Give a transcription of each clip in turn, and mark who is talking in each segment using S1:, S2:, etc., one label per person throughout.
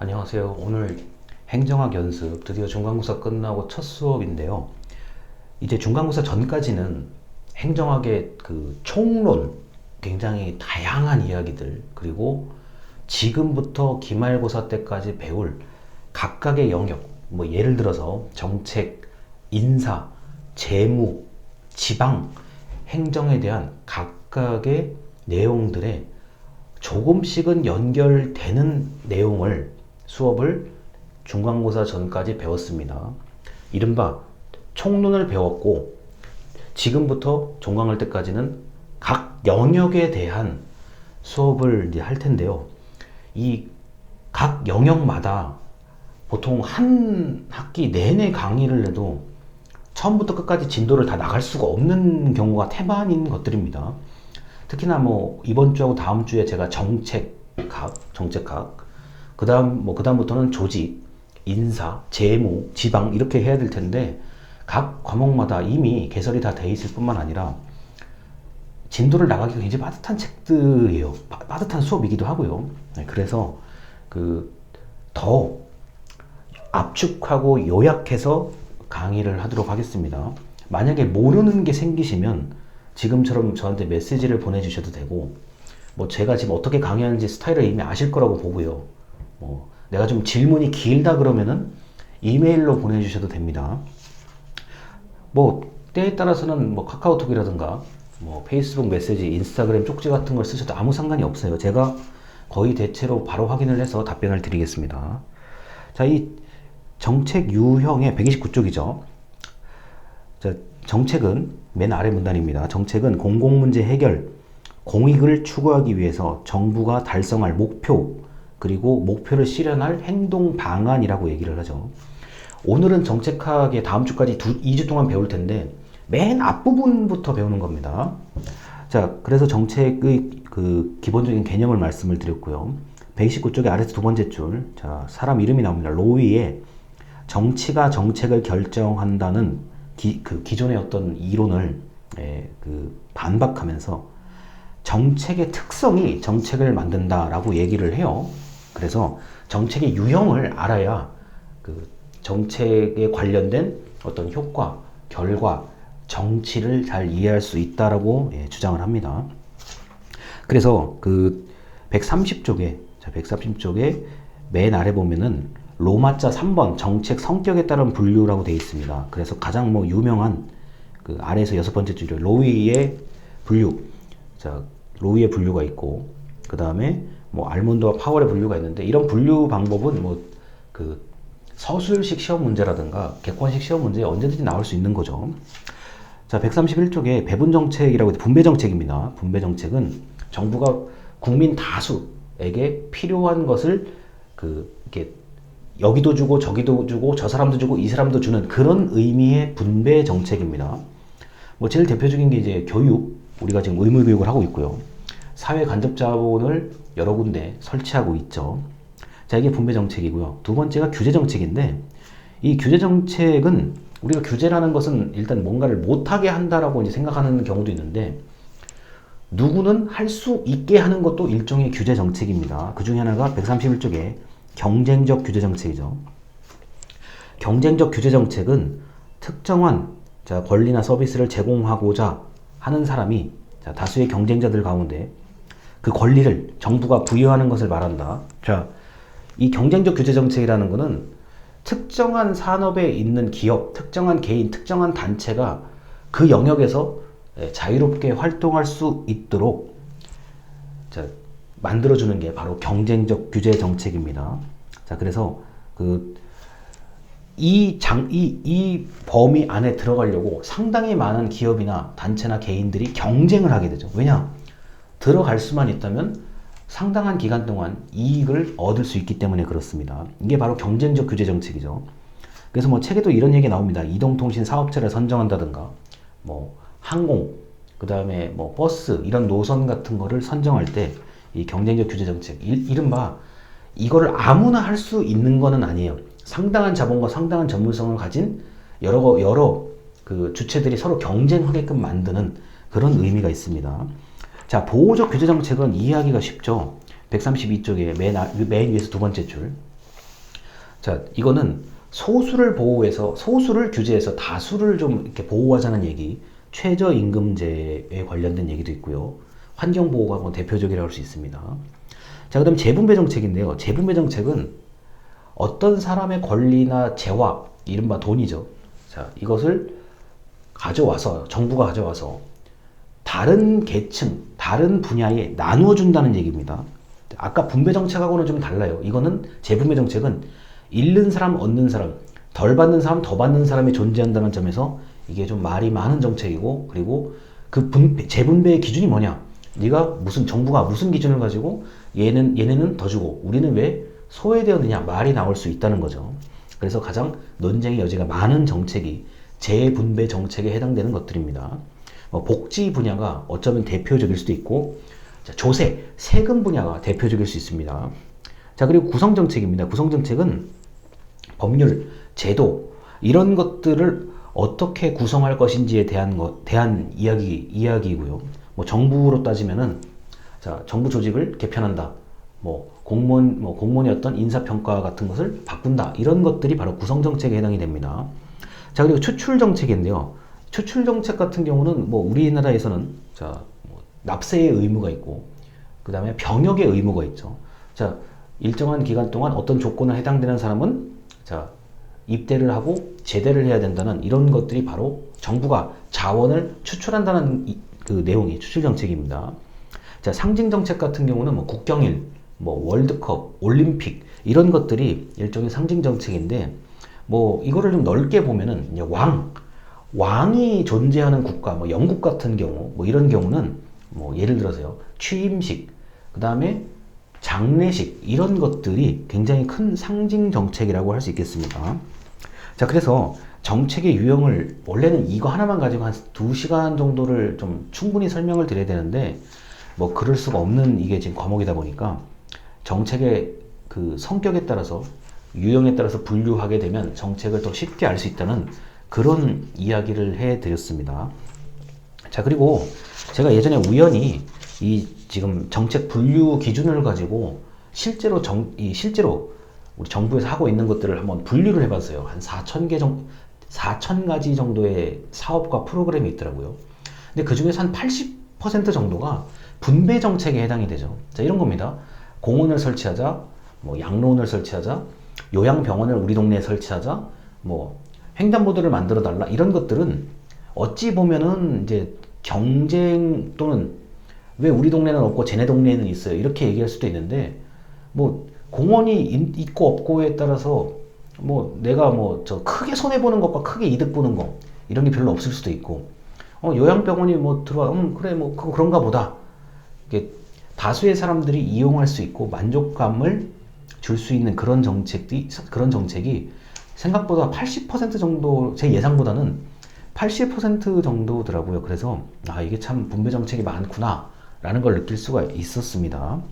S1: 안녕하세요. 오늘 행정학 연습 드디어 중간고사 끝나고 첫 수업인데요. 이제 중간고사 전까지는 행정학의 그 총론, 굉장히 다양한 이야기들, 그리고 지금부터 기말고사 때까지 배울 각각의 영역, 뭐 예를 들어서 정책, 인사, 재무, 지방, 행정에 대한 각각의 내용들의 조금씩은 연결되는 내용을 수업을 중간고사 전까지 배웠습니다. 이른바 총론을 배웠고, 지금부터 종강할 때까지는 각 영역에 대한 수업을 이제 할 텐데요. 이 각 영역마다 보통 한 학기 내내 강의를 해도 처음부터 끝까지 진도를 다 나갈 수가 없는 경우가 태반인 것들입니다. 특히나 뭐 이번 주하고 다음 주에 제가 정책학, 그다음부터는 조직, 인사, 재무, 지방 이렇게 해야 될 텐데, 각 과목마다 이미 개설이 다 돼 있을 뿐만 아니라 진도를 나가기가 굉장히 빠듯한 책들이에요. 빠듯한 수업이기도 하고요. 그래서 더 압축하고 요약해서 강의를 하도록 하겠습니다. 만약에 모르는 게 생기시면 지금처럼 저한테 메시지를 보내주셔도 되고, 뭐 제가 지금 어떻게 강의하는지 스타일을 이미 아실 거라고 보고요. 내가 좀 질문이 길다 그러면은 이메일로 보내주셔도 됩니다. 뭐 때에 따라서는 뭐 카카오톡이라든가 뭐 페이스북 메시지, 인스타그램 쪽지 같은 걸 쓰셔도 아무 상관이 없어요. 제가 거의 대체로 바로 확인을 해서 답변을 드리겠습니다. 자, 이 정책 유형의 129쪽이죠. 자, 정책은 맨 아래 문단입니다. 정책은 공공문제 해결, 공익을 추구하기 위해서 정부가 달성할 목표, 그리고 목표를 실현할 행동 방안이라고 얘기를 하죠. 오늘은 정책학의 다음 주까지 2주 동안 배울 텐데 맨 앞부분부터 배우는 겁니다. 자, 그래서 정책의 그 기본적인 개념을 말씀을 드렸고요. 129쪽의 아래서 두 번째 줄, 자, 사람 이름이 나옵니다. 로위에 정치가 정책을 결정한다는 기존의 어떤 이론을 반박하면서 정책의 특성이 정책을 만든다라고 얘기를 해요. 그래서 정책의 유형을 알아야 그 정책에 관련된 어떤 효과, 결과, 정치를 잘 이해할 수 있다라고 주장을 합니다. 그래서 그 130쪽에 맨 아래 보면은 로마자 3번 정책 성격에 따른 분류라고 되어 있습니다. 그래서 가장 뭐 유명한 그 아래에서 여섯 번째 줄이 로위의 분류. 자, 로위의 분류가 있고, 그 다음에 뭐 알몬드와 파월의 분류가 있는데, 이런 분류 방법은 뭐 그 서술식 시험 문제라든가 객관식 시험 문제에 언제든지 나올 수 있는 거죠. 자, 131쪽에 배분정책이라고 분배정책입니다. 분배정책은 정부가 국민 다수에게 필요한 것을 이렇게 여기도 주고 저기도 주고 저 사람도 주고 이 사람도 주는 그런 의미의 분배 정책입니다. 뭐 제일 대표적인 게 이제 교육, 우리가 지금 의무 교육을 하고 있고요. 사회 간접 자본을 여러 군데 설치하고 있죠. 자, 이게 분배 정책이고요. 두 번째가 규제 정책인데, 이 규제 정책은 우리가 규제라는 것은 일단 뭔가를 못하게 한다라고 이제 생각하는 경우도 있는데, 누구는 할 수 있게 하는 것도 일종의 규제 정책입니다. 그 중에 하나가 131쪽에 경쟁적 규제 정책이죠. 경쟁적 규제 정책은 특정한 권리나 서비스를 제공하고자 하는 사람이 다수의 경쟁자들 가운데 그 권리를 정부가 부여하는 것을 말한다. 자, 이 경쟁적 규제 정책이라는 것은 특정한 산업에 있는 기업, 특정한 개인, 특정한 단체가 그 영역에서 자유롭게 활동할 수 있도록 만들어주는 게 바로 경쟁적 규제 정책입니다. 자, 그래서 이 범위 안에 들어가려고 상당히 많은 기업이나 단체나 개인들이 경쟁을 하게 되죠. 왜냐? 들어갈 수만 있다면 상당한 기간 동안 이익을 얻을 수 있기 때문에 그렇습니다. 이게 바로 경쟁적 규제 정책이죠. 그래서 뭐 책에도 이런 얘기 나옵니다. 이동통신 사업체를 선정한다든가, 뭐 항공, 그 다음에 뭐 버스 이런 노선 같은 거를 선정할 때 이 경쟁적 규제 정책, 이른바 이거를 아무나 할 수 있는 거는 아니에요. 상당한 자본과 상당한 전문성을 가진 여러 그 주체들이 서로 경쟁하게끔 만드는 그런 의미가 있습니다. 자, 보호적 규제 정책은 이해하기가 쉽죠. 132쪽에 맨 위에서 두 번째 줄. 자, 이거는 소수를 보호해서, 소수를 규제해서 다수를 좀 이렇게 보호하자는 얘기, 최저임금제에 관련된 얘기도 있고요. 환경보호가 뭐 대표적이라고 할 수 있습니다. 자, 그 다음 재분배 정책인데요. 재분배 정책은 어떤 사람의 권리나 재화, 이른바 돈이죠. 자, 이것을 가져와서, 정부가 가져와서 다른 계층, 다른 분야에 나누어 준다는 얘기입니다. 아까 분배 정책하고는 좀 달라요. 이거는 재분배 정책은 잃는 사람, 얻는 사람, 덜 받는 사람, 더 받는 사람이 존재한다는 점에서 이게 좀 말이 많은 정책이고, 그리고 그 재분배의 기준이 뭐냐? 네가 무슨, 정부가 무슨 기준을 가지고 얘네는 더 주고 우리는 왜 소외되었느냐 말이 나올 수 있다는 거죠. 그래서 가장 논쟁의 여지가 많은 정책이 재분배 정책에 해당되는 것들입니다. 복지 분야가 어쩌면 대표적일 수도 있고, 자, 조세, 세금 분야가 대표적일 수 있습니다. 자, 그리고 구성정책입니다. 구성정책은 법률, 제도, 이런 것들을 어떻게 구성할 것인지에 대한 이야기이고요. 뭐 정부로 따지면은, 자, 정부 조직을 개편한다. 공무원의 어떤 인사평가 같은 것을 바꾼다. 이런 것들이 바로 구성정책에 해당이 됩니다. 자, 그리고 추출정책인데요. 추출정책 같은 경우는 우리나라에서는 납세의 의무가 있고, 그 다음에 병역의 의무가 있죠. 자, 일정한 기간 동안 어떤 조건에 해당되는 사람은 입대를 하고 제대를 해야 된다는 이런 것들이 바로 정부가 자원을 추출한다는 그 내용이 추출정책입니다. 자, 상징정책 같은 경우는 국경일, 월드컵, 올림픽 이런 것들이 일종의 상징정책인데, 이거를 좀 넓게 보면은 이제 왕이 존재하는 국가, 영국 같은 경우, 이런 경우는 예를 들어서요, 취임식, 그 다음에 장례식, 이런 것들이 굉장히 큰 상징 정책이라고 할 수 있겠습니다. 자, 그래서 정책의 유형을, 원래는 이거 하나만 가지고 한 2시간 정도를 좀 충분히 설명을 드려야 되는데, 그럴 수가 없는 이게 지금 과목이다 보니까 정책의 그 성격에 따라서, 유형에 따라서 분류하게 되면 정책을 더 쉽게 알 수 있다는 그런 이야기를 해드렸습니다. 자, 그리고 제가 예전에 우연히 이 지금 정책 분류 기준을 가지고 실제로 우리 정부에서 하고 있는 것들을 한번 분류를 해봤어요. 한 4,000가지 정도의 사업과 프로그램이 있더라고요. 근데 그 중에서 한 80% 정도가 분배 정책에 해당이 되죠. 자, 이런 겁니다. 공원을 설치하자, 양로원을 설치하자, 요양병원을 우리 동네에 설치하자, 횡단보도를 만들어 달라, 이런 것들은 어찌 보면은 이제 경쟁 또는 왜 우리 동네는 없고 쟤네 동네에는 있어요, 이렇게 얘기할 수도 있는데, 공원이 있고 없고에 따라서 내가 저 크게 손해 보는 것과 크게 이득 보는 거, 이런 게 별로 없을 수도 있고, 요양병원이 들어와, 그래, 그거 그런가 보다. 이게 다수의 사람들이 이용할 수 있고 만족감을 줄 수 있는 그런 정책이 생각보다 80% 정도, 제 예상보다는 80% 정도더라고요. 그래서 이게 참 분배 정책이 많구나 라는 걸 느낄 수가 있었습니다.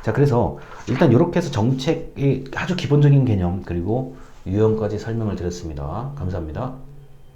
S1: 자, 그래서 일단 이렇게 해서 정책의 아주 기본적인 개념 그리고 유형까지 설명을 드렸습니다. 감사합니다.